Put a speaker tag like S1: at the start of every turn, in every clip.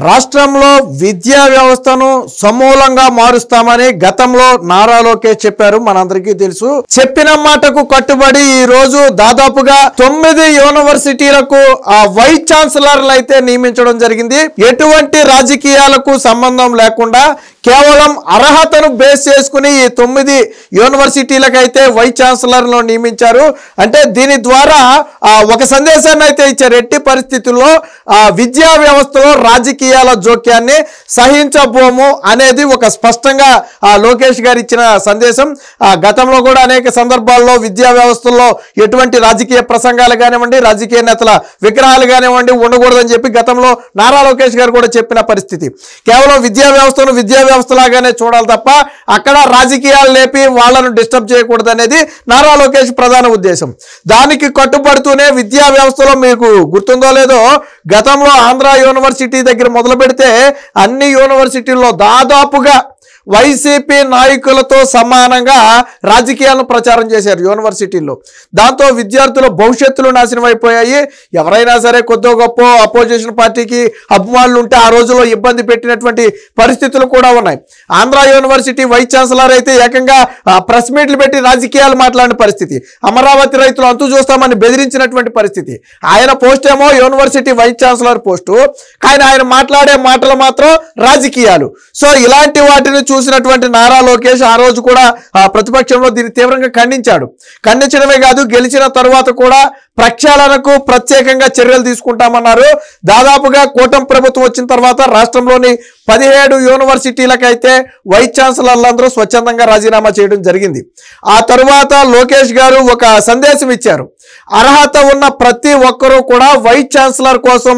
S1: రాష్ట్రంలో విద్యా వ్యవస్థను సమూలంగా మారుస్తామని గతంలో నారా లోకేష్ చెప్పారు. మనందరికీ తెలుసు. చెప్పిన మాటకు కట్టుబడి ఈ రోజు దాదాపుగా 9 యూనివర్సిటీలకు వైస్ ఛాన్సలర్లు అయితే నియమించడం జరిగింది. ఎటువంటి రాజకీయాలకు సంబంధం లేకుండా కేవలం అర్హతను బేస్ చేసుకుని ఈ 9 యూనివర్సిటీలకు అయితే వైస్ ఛాన్సలర్లను నియమించారు. అంటే దీని ద్వారా ఒక సందేశాన్ని అయితే ఇచ్చారు. ఎట్టి పరిస్థితుల్లో విద్యా వ్యవస్థలో రాజకీయాల జోక్యాన్ని సహించబోము అనేది ఒక స్పష్టంగా లోకేష్ గారు ఇచ్చిన సందేశం. గతంలో కూడా అనేక సందర్భాల్లో విద్యా వ్యవస్థల్లో ఎటువంటి రాజకీయ ప్రసంగాలు కానివ్వండి, రాజకీయ నేతల విగ్రహాలు కానివ్వండి ఉండకూడదని చెప్పి గతంలో నారా లోకేష్ గారు కూడా చెప్పిన పరిస్థితి. కేవలం విద్యా వ్యవస్థను విద్యా వ్యవస్థలాగానే చూడాలి తప్ప అక్కడ రాజకీయాలు లేపి వాళ్ళను డిస్టర్బ్ చేయకూడదు అనేది నారా లోకేష్ ప్రధాన ఉద్దేశం. దానికి కట్టుబడుతూనే విద్యా వ్యవస్థలో మీకు గుర్తుందో లేదో గతంలో ఆంధ్ర యూనివర్సిటీ దగ్గర మొదలు పెడితే అన్ని యూనివర్సిటీల్లో దాదాపుగా వైసీపీ నాయకులతో సమానంగా రాజకీయాలను ప్రచారం చేశారు యూనివర్సిటీల్లో. దాంతో విద్యార్థుల భవిష్యత్తులు నాశనం అయిపోయాయి. ఎవరైనా సరే కొద్దో గొప్ప అపోజిషన్ పార్టీకి అభిమానులు ఉంటే ఆ రోజుల్లో ఇబ్బంది పెట్టినటువంటి పరిస్థితులు కూడా ఉన్నాయి. ఆంధ్ర యూనివర్సిటీ వైస్ ఛాన్సలర్ అయితే ఏకంగా ప్రెస్ మీట్లు పెట్టి రాజకీయాలు మాట్లాడిన పరిస్థితి. అమరావతి రైతులు అంతు చూస్తామని బెదిరించినటువంటి పరిస్థితి. ఆయన పోస్ట్ ఏమో యూనివర్సిటీ వైస్ ఛాన్సలర్ పోస్టు, కానీ ఆయన మాట్లాడే మాటలు మాత్రం రాజకీయాలు. సో ఇలాంటి వాటిని చూసినటువంటి నారా లోకేష్ ఆ రోజు కూడా ప్రతిపక్షంలో దీన్ని తీవ్రంగా ఖండించాడు. ఖండించడమే కాదు, గెలిచిన తరువాత కూడా ప్రక్షాళనకు ప్రత్యేకంగా చర్యలు తీసుకుంటామన్నారు. దాదాపుగా కూటమి ప్రభుత్వం వచ్చిన తర్వాత రాష్ట్రంలోని 17 యూనివర్సిటీలకైతే వైస్ ఛాన్సలర్లందరూ స్వచ్ఛందంగా రాజీనామా చేయడం జరిగింది. ఆ తరువాత లోకేష్ గారు ఒక సందేశం ఇచ్చారు. అర్హత ఉన్న ప్రతి ఒక్కరూ కూడా వైస్ ఛాన్సలర్ కోసం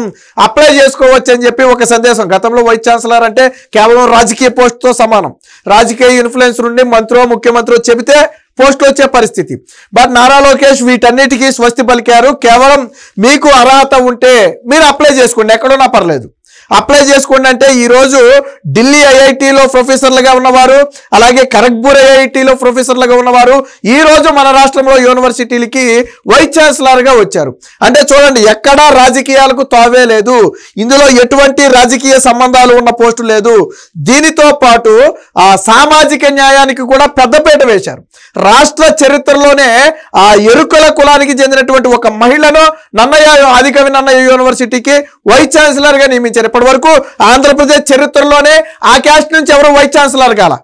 S1: అప్లై చేసుకోవచ్చు అని చెప్పి ఒక సందేశం. గతంలో వైస్ ఛాన్సలర్ అంటే కేవలం రాజకీయ పోస్టుతో సమానం. రాజకీయ ఇన్ఫ్లుయెన్స్ నుండి మంత్రో ముఖ్యమంత్రి చెబితే పోస్టులు వచ్చే పరిస్థితి. బట్ నారా లోకేష్ వీటన్నిటికీ స్వస్తి పలికారు. కేవలం మీకు అర్హత ఉంటే మీరు అప్లై చేసుకోండి, ఎక్కడున్నా పర్లేదు, అప్లై చేసుకోండి అంటే ఈరోజు ఢిల్లీ ఐఐటీలో ప్రొఫెసర్లుగా ఉన్నవారు, అలాగే ఖరగ్పూర్ ఐఐటీలో ప్రొఫెసర్లుగా ఉన్నవారు ఈ రోజు మన రాష్ట్రంలో యూనివర్సిటీలకి వైస్ ఛాన్సలర్గా వచ్చారు. అంటే చూడండి, ఎక్కడా రాజకీయాలకు తావే లేదు. ఇందులో ఎటువంటి రాజకీయ సంబంధాలు ఉన్న పోస్టు లేదు. దీనితో పాటు సామాజిక న్యాయానికి కూడా పెద్దపీట వేశారు. రాష్ట్ర చరిత్రలోనే ఎరుకల కులానికి చెందినటువంటి ఒక మహిళను ఆదికవి నన్నయ్య యూనివర్సిటీకి వైస్ ఛాన్సలర్గా నియమించారు. ఇప్పటి వరకు ఆంధ్రప్రదేశ్ చరిత్రలోనే ఆ క్యాస్ట్ నుంచి ఎవరు వైస్ ఛాన్సలర్ కాల.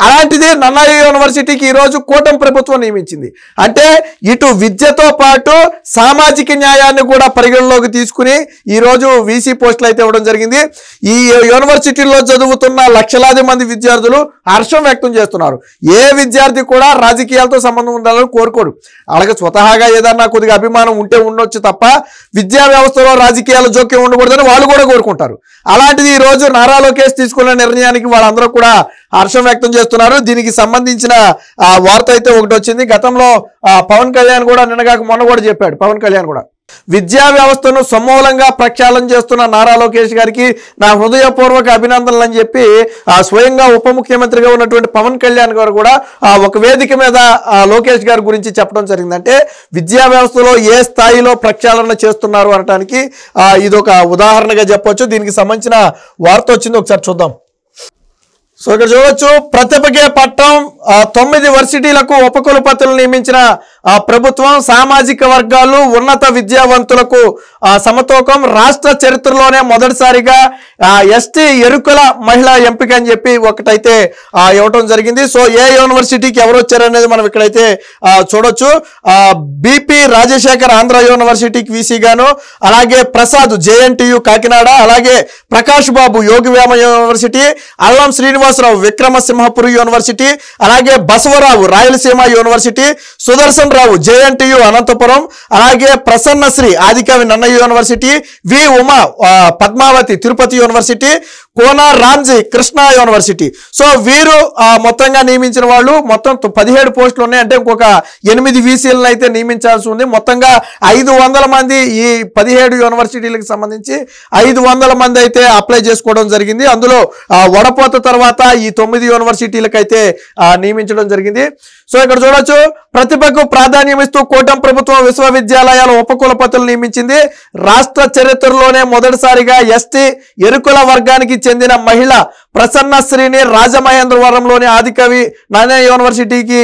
S1: అలాంటిది నన్నయ్య యూనివర్సిటీకి ఈరోజు కూటమి ప్రభుత్వం నియమించింది. అంటే ఇటు విద్యతో పాటు సామాజిక న్యాయాన్ని కూడా పరిగణలోకి తీసుకుని ఈరోజు వీసీ పోస్టులు అయితే ఇవ్వడం జరిగింది. ఈ యూనివర్సిటీల్లో చదువుతున్న లక్షలాది మంది విద్యార్థులు హర్షం వ్యక్తం చేస్తున్నారు. ఏ విద్యార్థి కూడా రాజకీయాలతో సంబంధం ఉండాలని కోరుకోడు. అలాగే స్వతహాగా ఏదన్నా కొద్దిగా అభిమానం ఉంటే ఉండొచ్చు తప్ప విద్యా వ్యవస్థలో రాజకీయాల జోక్యం ఉండకూడదని వాళ్ళు కూడా కోరుకుంటారు. అలాంటిది ఈరోజు నారా లోకేష్ తీసుకున్న నిర్ణయానికి వాళ్ళందరూ కూడా హర్షం వ్యక్తం చేస్తున్నారు. దీనికి సంబంధించిన వార్త అయితే ఒకటి వచ్చింది. గతంలో పవన్ కళ్యాణ్ కూడా మొన్న కూడా చెప్పాడు. పవన్ కళ్యాణ్ కూడా విద్యా వ్యవస్థను సమూలంగా ప్రక్షాళన చేస్తున్న నారా లోకేష్ గారికి నా హృదయపూర్వక అభినందనలు అని చెప్పి స్వయంగా ఉప ముఖ్యమంత్రిగా ఉన్నటువంటి పవన్ కళ్యాణ్ గారు కూడా ఒక వేదిక మీద లోకేష్ గారి గురించి చెప్పడం జరిగింది. అంటే విద్యా వ్యవస్థలో ఏ స్థాయిలో ప్రక్షాళన చేస్తున్నారు అనడానికి ఇదొక ఉదాహరణగా చెప్పొచ్చు. దీనికి సంబంధించిన వార్త వచ్చింది, ఒకసారి చూద్దాం. సో ఇక్కడ చూడొచ్చు, ప్రతిభకే పట్టం 9 వర్సిటీలకు ఉపకులపతులు నియమించిన ప్రభుత్వం. సామాజిక వర్గాలు ఉన్నత విద్యావంతులకు సమతూకం. రాష్ట్ర చరిత్రలోనే మొదటిసారిగా ఎస్టీ ఎరుకల మహిళా ఎంపిక అని చెప్పి ఒకటైతే ఇవ్వటం జరిగింది. సో ఏ యూనివర్సిటీకి ఎవరు వచ్చారనేది మనం ఇక్కడైతే చూడొచ్చు. బిపి రాజశేఖర్ ఆంధ్ర యూనివర్సిటీకి వీసీ గాను, అలాగే ప్రసాద్ జేఎన్టీయు కాకినాడ, అలాగే ప్రకాష్ బాబు యోగివేమ యూనివర్సిటీ, అల్లం శ్రీనివాసరావు విక్రమసింహపురి యూనివర్సిటీ, అలాగే బసవరావు రాయలసీమ యూనివర్సిటీ, సుదర్శన్ రావు జేఎన్టీయు అనంతపురం, అలాగే ప్రసన్నశ్రీ ఆదికవి నన్నయ్య యూనివర్సిటీ, వి ఉమా పద్మావతి తిరుపతి యూనివర్సిటీ, కోన రామ్జీ కృష్ణా యూనివర్సిటీ. సో వీరు మొత్తంగా నియమించిన వాళ్ళు మొత్తం 17 పోస్టులు ఉన్నాయి. అంటే ఇంకొక 8 వీసీలను అయితే నియమించాల్సి ఉంది. మొత్తంగా 500 మంది ఈ 17 యూనివర్సిటీలకు సంబంధించి 500 మంది అయితే అప్లై చేసుకోవడం జరిగింది. అందులో వడపోత తర్వాత ఈ 9 యూనివర్సిటీలకు అయితే నియమించడం జరిగింది. సో ఇక్కడ చూడొచ్చు, ప్రతిభకు ప్రాధాన్యం ఇస్తూ కూటమి ప్రభుత్వం విశ్వవిద్యాలయాల ఉపకులపతులు నియమించింది. రాష్ట్ర చరిత్రలోనే మొదటిసారిగా ఎస్టీ ఎరుకుల వర్గానికి చెందిన మహిళ ప్రసన్నశ్రీని రాజమహేంద్రవరంలోని ఆదికవి నారాయణ యూనివర్సిటీకి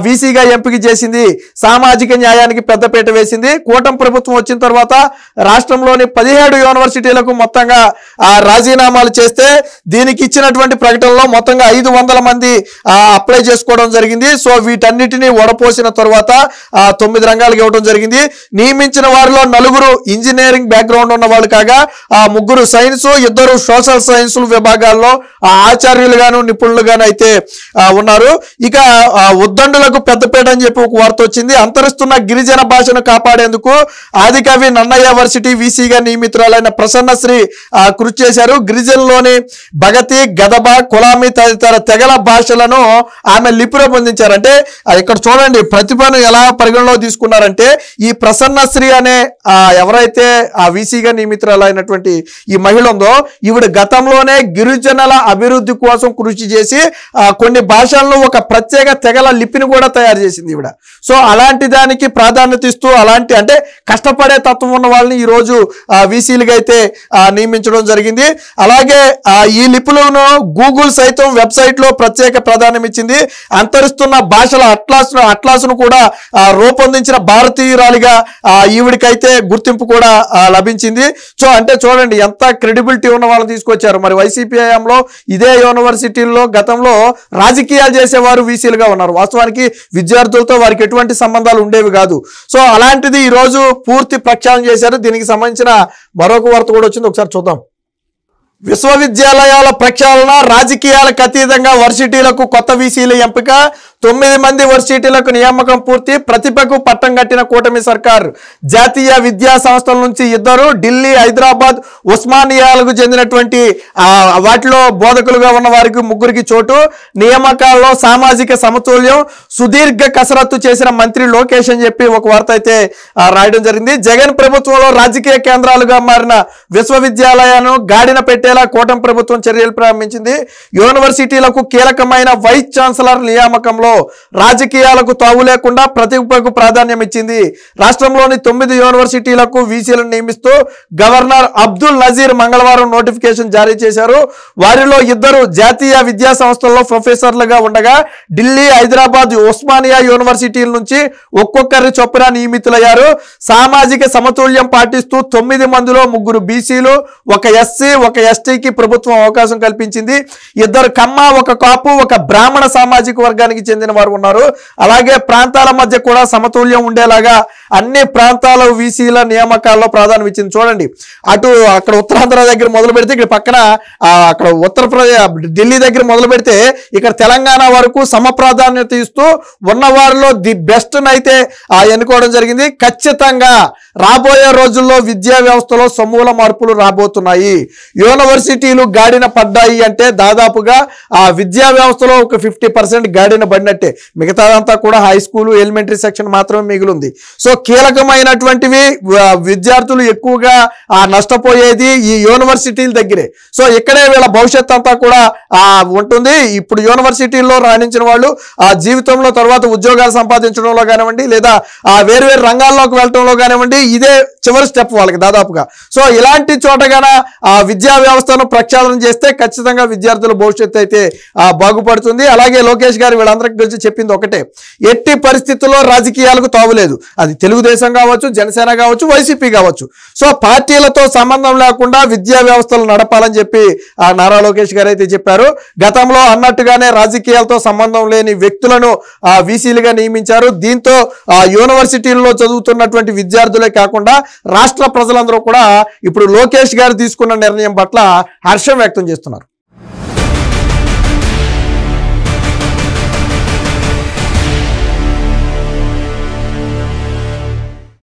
S1: వీసీగా ఎంపిక చేసింది. సామాజిక న్యాయానికి పెద్దపీట వేసింది. కూటమి ప్రభుత్వం వచ్చిన తర్వాత రాష్ట్రంలోని 17 యూనివర్సిటీలకు మొత్తంగా రాజీనామాలు చేస్తే దీనికి ఇచ్చినటువంటి ప్రకటనలో మొత్తంగా 500 మంది అప్లై చేసుకోవడం జరిగింది. సో వీటన్నిటిని వడపోసిన తర్వాత 9 రంగాలకు ఇవ్వడం జరిగింది. నియమించిన వారిలో 4 ఇంజనీరింగ్ బ్యాక్గ్రౌండ్ ఉన్న వాళ్ళు కాగా 3 సైన్స్, 2 సోషల్ సైన్స్ విభాగాల్లో ఆచార్యులుగాను నిపుణులుగాను అయితే ఉన్నారు. ఇక ఉద్దండులకు పెద్దపేట అని చెప్పి ఒక వార్త వచ్చింది. అంతరిస్తున్న గిరిజన భాషను కాపాడేందుకు ఆదికవి నన్నయ్య యూనివర్సిటీ వీసీగా నియమితురాలైన ప్రసన్నశ్రీ కృషి చేశారు. గిరిజనలోని భగతి, గదబ, కులామి తదితర తెగల భాషలను ఆమె లిపిలో పొందించారు. అంటే ఇక్కడ చూడండి ప్రతిభను ఎలా పరిగణలో తీసుకున్నారంటే ఈ ప్రసన్నశ్రీ అనే ఎవరైతే ఆ వీసీగా నియమితురాలైనటువంటి ఈ మహిళ ఉందో ఈవిడ గతంలోనే గిరిజనుల అభివృద్ధి కోసం కృషి చేసి కొన్ని భాషలను ఒక ప్రత్యేక తెగల లిపిని కూడా తయారు చేసింది ఈవిడ. సో అలాంటి దానికి ప్రాధాన్యత ఇస్తూ అలాంటి అంటే కష్టపడే తత్వం ఉన్న వాళ్ళని ఈ రోజు వీసీలుగా అయితే నియమించడం జరిగింది. అలాగే ఈ లిపులను గూగుల్ సైతం వెబ్సైట్ లో ప్రత్యేక ప్రాధాన్యం ఇచ్చింది. అంతరిస్తున్న భాషల అట్లాస్ను కూడా రూపొందించిన భారతీయురాలిగా ఈవిడికైతే గుర్తింపు కూడా లభించింది. సో అంటే చూడండి ఎంత క్రెడిబిలిటీ ఉన్న వాళ్ళని తీసుకొచ్చారు. మరి వైసీపీ హయాంలో ఇదే యూనివర్సిటీల్లో గతంలో రాజకీయాలు చేసేవారు వీసీలుగా ఉన్నారు. వాస్తవానికి విద్యార్థులతో వారికి ఎటువంటి సంబంధాలు ఉండేవి కాదు. సో అలాంటిది ఈ రోజు పూర్తి ప్రక్షాళన చేశారు. దీనికి సంబంధించిన మరొక వార్త కూడా వచ్చింది, ఒకసారి చూద్దాం. విశ్వవిద్యాలయాల ప్రక్షాళన, రాజకీయాలకు అతీతంగా వర్సిటీలకు కొత్త వీసీల ఎంపిక, 9 మంది వర్సిటీలకు నియామకం పూర్తి. ప్రతిభకు పట్టం కట్టిన కూటమి సర్కార్. జాతీయ విద్యా సంస్థల నుంచి 2, ఢిల్లీ, హైదరాబాద్, ఉస్మానియాలకు చెందినటువంటి వాటిలో బోధకులుగా ఉన్న వారికి 3కి చోటు. నియామకాల్లో సామాజిక సమతుల్యం, సుదీర్ఘ కసరత్తు చేసిన మంత్రి లోకేష్ అని చెప్పి ఒక వార్త అయితే రాయడం జరిగింది. జగన్ ప్రభుత్వంలో రాజకీయ కేంద్రాలుగా మారిన విశ్వవిద్యాలయాలను గాడిన పెట్టేలా కూటమి ప్రభుత్వం చర్యలు ప్రారంభించింది. యూనివర్సిటీలకు కీలకమైన వైస్ ఛాన్సలర్ నియామకంలో రాజకీయాలకు తావు లేకుండా ప్రతిభకు ప్రాధాన్యం ఇచ్చింది. రాష్ట్రంలోని 9 యూనివర్సిటీలకు వీసీలను నియమిస్తూ గవర్నర్ అబ్దుల్ నజీర్ మంగళవారం నోటిఫికేషన్ జారీ చేశారు. వారిలో 2 జాతీయ విద్యా సంస్థల్లో ప్రొఫెసర్లుగా ఉండగా ఢిల్లీ, హైదరాబాద్, ఉస్మానియా యూనివర్సిటీల నుంచి ఒక్కొక్కరి చొప్పున నియమితులయ్యారు. సామాజిక సమతుల్యం పాటిస్తూ 9 మందిలో 3 బీసీలు, 1 ఎస్సీ, 1 ఎస్టీకి ప్రభుత్వం అవకాశం కల్పించింది. 2 కమ్మ, 1 కాపు, 1 బ్రాహ్మణ సామాజిక వర్గానికి చెందిన వారు ఉన్నారు. అలాగే ప్రాంతాల మధ్య కూడా సమతుల్యం ఉండేలాగా అన్ని ప్రాంతాల వీసీల నియామకాల్లో ప్రాధాన్యం ఇచ్చింది. చూడండి అక్కడ ఉత్తరాంధ్ర దగ్గర మొదలు పెడితే ఇక్కడ పక్కన అక్కడ ఉత్తరప్రదేశ్ ఢిల్లీ దగ్గర మొదలు పెడితే ఇక్కడ తెలంగాణ వరకు సమ ప్రాధాన్యత ఇస్తూ ఉన్న వారిలో ది బెస్ట్ అయితే ఎన్నుకోవడం జరిగింది. ఖచ్చితంగా రాబోయే రోజుల్లో విద్యా వ్యవస్థలో సమూల మార్పులు రాబోతున్నాయి. యూనివర్సిటీలు గాడిన పడ్డాయి అంటే దాదాపుగా విద్యా వ్యవస్థలో ఒక 50% గాడిన పడినట్టే. మిగతాదంతా కూడా హై స్కూల్, ఎలిమెంటరీ సెక్షన్ మాత్రమే మిగిలింది. సో కీలకమైనటువంటివి విద్యార్థులు ఎక్కువగా నష్టపోయేది ఈ యూనివర్సిటీల దగ్గరే. సో ఇక్కడే వీళ్ళ భవిష్యత్ అంతా కూడా ఉంటుంది. ఇప్పుడు యూనివర్సిటీల్లో రాణించిన వాళ్ళు ఆ జీవితంలో తర్వాత ఉద్యోగాలు సంపాదించడంలో కానివ్వండి, లేదా వేరు రంగాల్లోకి వెళ్ళటంలో కానివ్వండి, ఇదే చివరి స్టెప్ వాళ్ళకి దాదాపుగా. సో ఇలాంటి చోటగాన విద్యా వ్యవస్థను ప్రక్షాళన చేస్తే ఖచ్చితంగా విద్యార్థుల భవిష్యత్తు అయితే బాగుపడుతుంది. అలాగే లోకేష్ గారు వీళ్ళందరికీ గురించి చెప్పింది ఒకటే, ఎట్టి పరిస్థితుల్లో రాజకీయాలకు తావులేదు. అది తెలుగుదేశం కావచ్చు, జనసేన కావచ్చు, వైసీపీ కావచ్చు. సో పార్టీలతో సంబంధం లేకుండా విద్యా వ్యవస్థలు నడపాలని చెప్పి నారా లోకేష్ గారు అయితే చెప్పారు. గతంలో అన్నట్టుగానే రాజకీయాలతో సంబంధం లేని వ్యక్తులను వీసీలుగా నియమించారు. దీంతో యూనివర్సిటీల్లో చదువుతున్నటువంటి విద్యార్థులే కాకుండా రాష్ట్ర ప్రజలందరూ కూడా ఇప్పుడు లోకేష్ గారు తీసుకున్న నిర్ణయం పట్ల హర్షం వ్యక్తం చేస్తున్నారు.